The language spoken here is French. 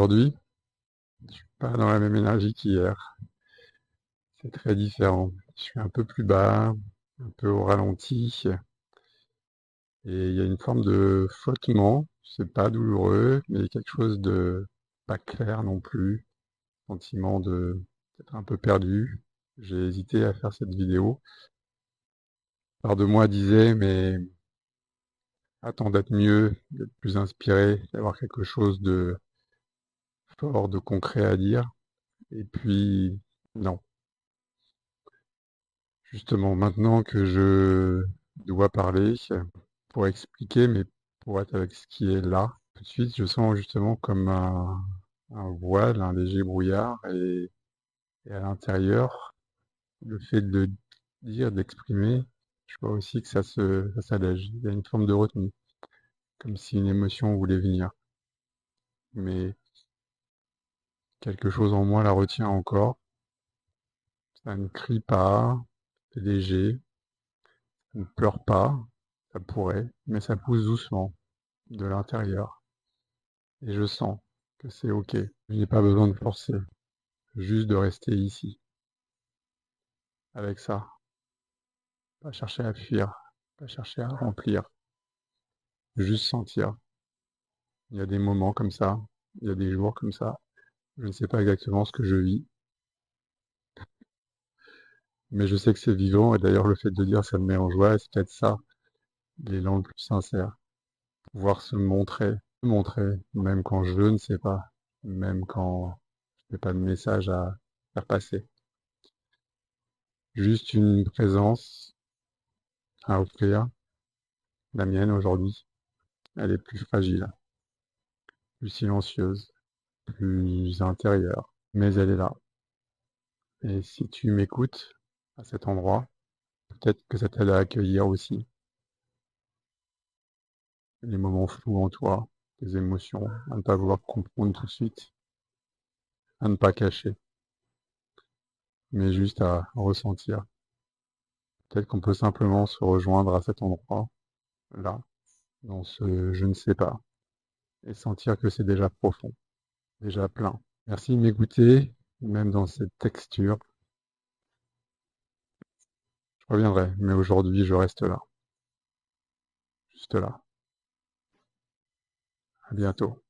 Aujourd'hui, je suis pas dans la même énergie qu'hier. C'est très différent. Je suis un peu plus bas, un peu au ralenti, et il y a une forme de flottement. C'est pas douloureux, mais il y a quelque chose de pas clair non plus. Sentiment de d'être un peu perdu. J'ai hésité à faire cette vidéo. Part de moi disait, mais attends d'être mieux, d'être plus inspiré, d'avoir quelque chose de fort, de concret à dire. Et puis, non. Justement, maintenant que je dois parler pour expliquer, mais pour être avec ce qui est là, tout de suite, je sens justement comme un voile, un léger brouillard, et à l'intérieur, le fait de dire, d'exprimer, je vois aussi que ça s'allège. Il y a une forme de retenue, comme si une émotion voulait venir. Mais quelque chose en moi la retient encore. Ça ne crie pas, c'est léger, ça ne pleure pas, ça pourrait, mais ça pousse doucement de l'intérieur. Et je sens que c'est ok. Je n'ai pas besoin de forcer, juste de rester ici, avec ça. Pas chercher à fuir, pas chercher à remplir, juste sentir. Il y a des moments comme ça, il y a des jours comme ça. Je ne sais pas exactement ce que je vis, mais je sais que c'est vivant, et d'ailleurs le fait de dire ça me met en joie, et c'est peut-être ça, l'élan le plus sincère. Pouvoir se montrer, même quand je ne sais pas, même quand je n'ai pas de message à faire passer. Juste une présence à offrir. La mienne aujourd'hui, elle est plus fragile, plus silencieuse, plus intérieure, mais elle est là. Et si tu m'écoutes à cet endroit, peut-être que ça t'aide à accueillir aussi les moments flous en toi, tes émotions, à ne pas vouloir comprendre tout de suite, à ne pas cacher, mais juste à ressentir. Peut-être qu'on peut simplement se rejoindre à cet endroit, là, dans ce je ne sais pas, et sentir que c'est déjà profond, déjà plein. Merci de m'écouter, même dans cette texture. Je reviendrai, mais aujourd'hui je reste là, juste là. À bientôt.